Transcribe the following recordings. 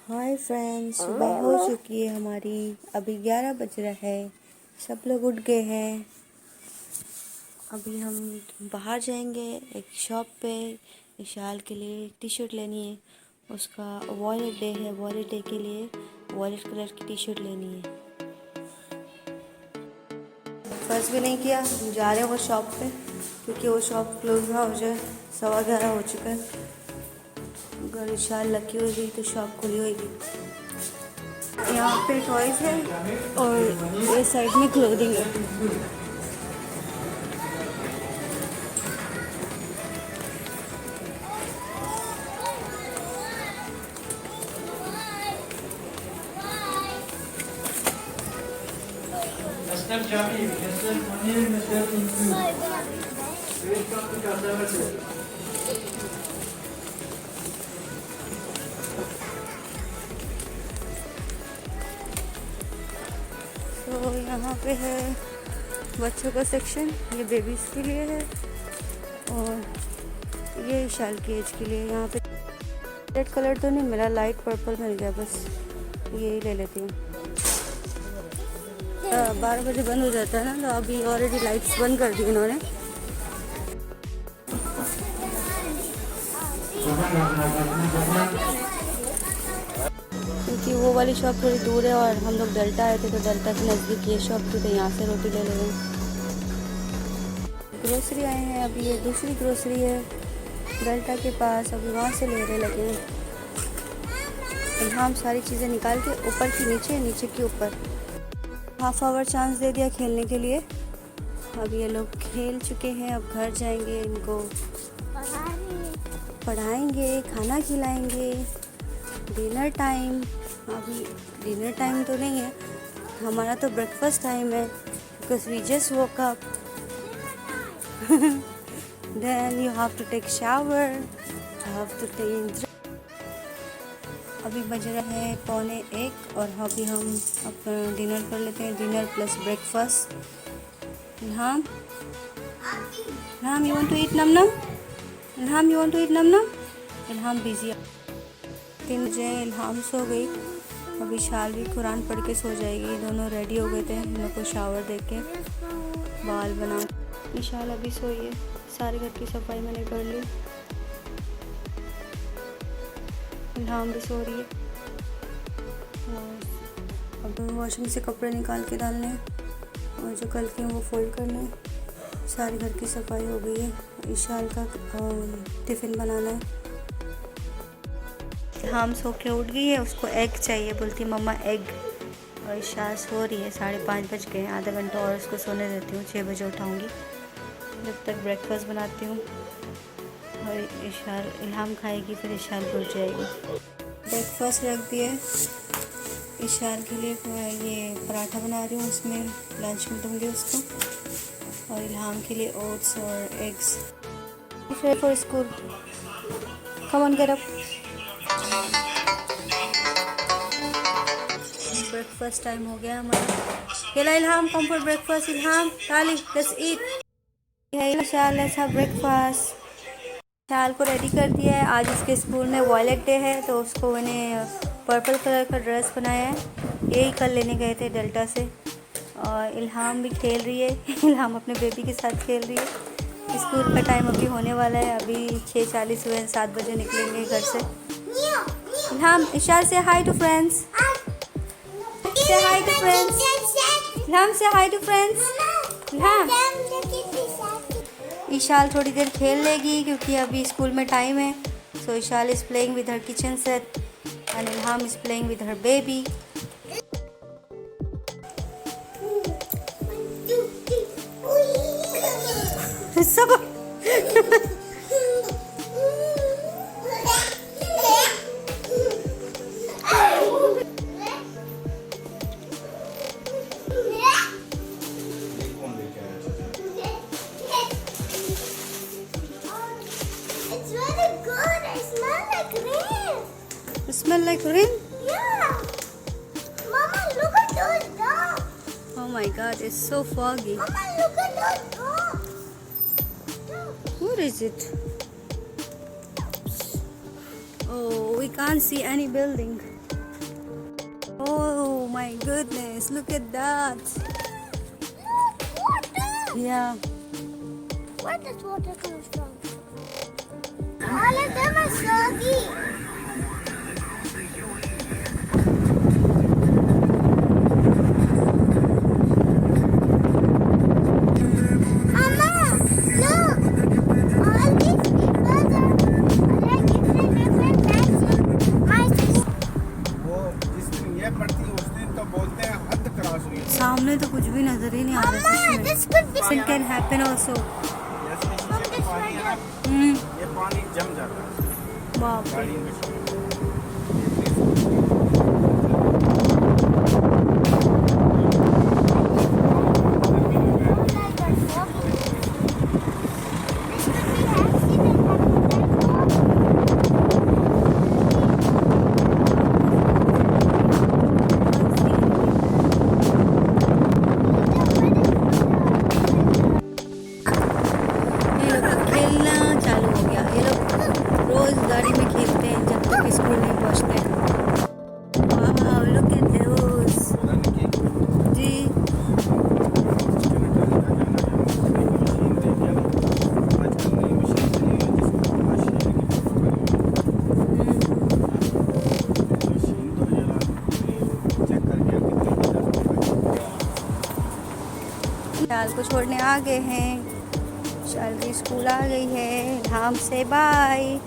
Hi friends, सुबह हो चुकी है हमारी। अभी 11 बज रहा है। सब लोग उठ गए हैं। अभी हम बाहर जाएंगे एक शॉप पे। विशाल के लिए टी शर्ट लेनी है। उसका वॉलेट डे है। वॉलेट डे के लिए वॉलेट कलर की टी शर्ट लेनी है। फर्स्ट भी नहीं किया, हम जा रहे हैं वो शॉप पे क्योंकि वो शॉप क्लोज ना हो जाए। 11:15 हो चुका है। अगर विशाल लकी होगी तो शॉप खुली होगी। यहाँ पे टॉयज है और ये साइड में क्लोथिंग है। Mr. Jami, Mr. Munir, Mr. Inju. Welcome to Kasawar. तो यहाँ पे है बच्चों का सेक्शन। ये बेबीज़ के लिए है और ये विशाल की एज के लिए। यहाँ पे रेड कलर तो नहीं मिला, लाइट पर्पल मिल गया, बस यही ले लेती हूँ। 12 बजे बंद हो जाता है ना, तो अभी ऑलरेडी लाइट्स बंद कर दी इन्होंने। क्योंकि वो वाली शॉप थोड़ी दूर है और हम लोग डेल्टा आए थे तो डेल्टा के नज़दीक ये शॉप थी, तो यहाँ से रोटी ले रहे हैं। ग्रोसरी आए हैं, अभी ये दूसरी ग्रोसरी है डेल्टा के पास, अभी वहाँ से ले रहे लगे हैं। हम सारी चीज़ें निकाल के ऊपर की नीचे, नीचे की ऊपर। हाफ आवर चांस दे दिया खेलने के लिए। अब ये लोग खेल चुके हैं, अब घर जाएंगे, इनको पढ़ाएंगे, खाना खिलाएंगे। डिनर टाइम, अभी डिनर टाइम तो नहीं है हमारा, तो ब्रेकफास्ट टाइम है because we just woke up. Then you have to take shower, you have to take. अभी बज रहा है 12:45 और अभी हम अपना डिनर कर लेते हैं। Dinner plus breakfast. Ilham, Ilham you want to eat num num? Ilham you want to eat num num? Ilham busy. 3 बजे इल्हाम सो गई। अभी विशाल भी कुरान पढ़ के सो जाएगी। दोनों रेडी हो गए थे, इन लोग को शावर दे के बाल बना। विशाल अभी सोई है। सारे घर की सफाई मैंने कर ली। इल्हाम भी सो रही है। और अब वॉशिंग से कपड़े निकाल के डालने हैं और जो कल के हैं वो फोल्ड करने हैं। सारी घर की सफाई हो गई है। विशाल का टिफ़िन बनाना है। इल्हाम सो के उठ गई है, उसको एग चाहिए, बोलती मम्मा एग। और इशा सो रही है, 5:30 बज गए। आधा घंटा और उसको सोने देती हूँ, 6 बजे उठाऊँगी। जब तक ब्रेकफास्ट बनाती हूँ और इशाल इल्हाम खाएगी, फिर इशाल उठ जाएगी। ब्रेकफास्ट रख दिए इशाल के लिए। ये पराठा बना रही हूँ, उसमें लंच में दूँगी उसको। और इल्हाम के लिए ओट्स और eggs. For school, come on get up. Breakfast time हो गया हमारा। येला इल्हाम, कम फॉर ब्रेकफास्ट। इल्हाम ताली, लेट्स ईट। है विशाल, लेट्स हैव ब्रेकफास्ट। विशाल को रेडी कर दिया है। आज इसके स्कूल में वॉलेट डे है, तो उसको मैंने पर्पल कलर का ड्रेस बनाया है। यही कल लेने गए थे डेल्टा से। और इल्हाम भी खेल रही है। इल्हाम अपने बेबी के साथ खेल रही है। स्कूल का टाइम अभी होने वाला है। अभी 6:40 हुए हैं, 7 बजे निकलेंगे घर से। Ilham, Ishal say hi to friends. Say hi to friends. Ilham say hi to friends. Ilham, Ishal थोड़ी देर खेल लेगी क्योंकि अभी स्कूल में टाइम है। So Ishal is playing with her kitchen set and Ilham is playing with her baby. सब smell like rain? Yeah. Mama, look at those dogs. Oh my god, it's so foggy. Mama, look at those dogs. What is it? Oh, we can't see any building. Oh my goodness, look at that. Water. Yeah. Where does water come from? All of them are soggy. Mama, look. All these people are like different matching my school. वो जिस दिन ये पड़ती है उस दिन तो बोलते हैं हद क्रॉस हुई है। सामने तो कुछ भी नजर ही नहीं आ रहा Mama, सच में। this could be. It can happen also. जैसे शीशे में पानी है ना, ये पानी जम जाता है बाप रे। गाड़ियों में। ये लोग का खेलना चालू हो गया। ये लोग रोज गाड़ी में खेलते हैं जब तक स्कूल नहीं पहुंचते हैं। वाह, look at those. जी। शाल को छोड़ने आ गए हैं। शाल की स्कूल आ गई है। इल्हाम से बाय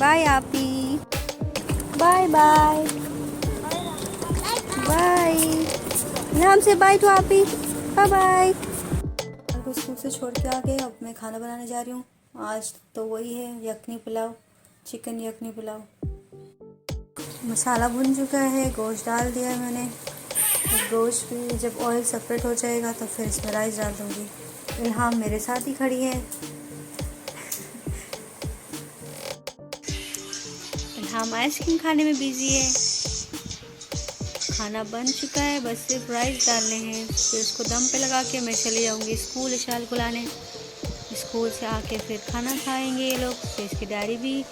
बाय आपी, बाय बाय बाय। इल्हाम से बाय टू आपी, बाय बाय। शाल को स्कूल से छोड़ के आ गए। अब मैं खाना बनाने जा रही हूँ। आज तो वही है, यखनी पुलाव, चिकन यखनी पुलाव। मसाला भुन चुका है, गोश्त डाल दिया है मैंने। गोश्त भी जब ऑयल सेपरेट हो जाएगा तो फिर इसमें राइस डाल दूँगी। इल्हाम मेरे साथ ही खड़ी है। इल्हाम आइसक्रीम खाने में बिजी है। खाना बन चुका है, बस सिर्फ राइस डालने हैं। फिर उसको दम पे लगा के मैं चली जाऊँगी स्कूल इशाल को लाने। स्कूल से आके फिर खाना खाएंगे ये लोग। फिर इसकी डैडी भी,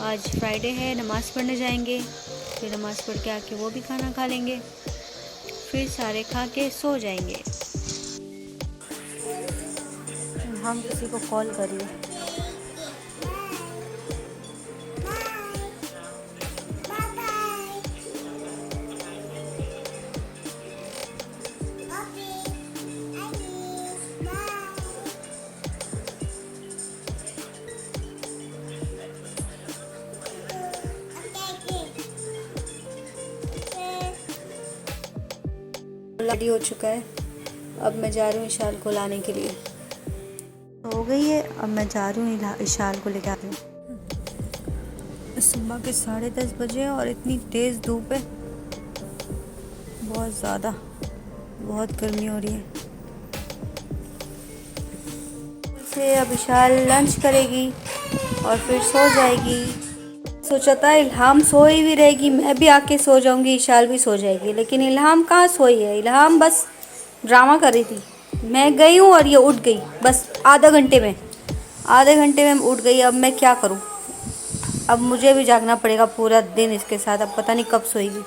आज फ्राइडे है, नमाज़ पढ़ने जाएंगे। फिर नमाज़ पढ़ के आके वो भी खाना खा लेंगे। फिर सारे खा के सो जाएंगे। हम किसी को कॉल करिए। रेडी हो चुका है। अब मैं जा रही हूँ इशाल को लाने के लिए। हो गई है, अब मैं जा रही हूँ इशाल को लेकर आती हूँ। सुबह के 10:30 बजे और इतनी तेज़ धूप है, बहुत ज़्यादा, बहुत गर्मी हो रही है। से अब इशाल लंच करेगी और फिर सो जाएगी। सोचा था इल्हाम सोई भी रहेगी, मैं भी आके सो जाऊंगी, इशाल भी सो जाएगी, लेकिन इल्हाम कहाँ सोई है। इल्हाम बस ड्रामा कर रही थी। मैं गई हूँ और ये उठ गई बस आधे घंटे में उठ गई। अब मैं क्या करूँ, अब मुझे भी जागना पड़ेगा पूरा दिन इसके साथ। अब पता नहीं कब सोएगी।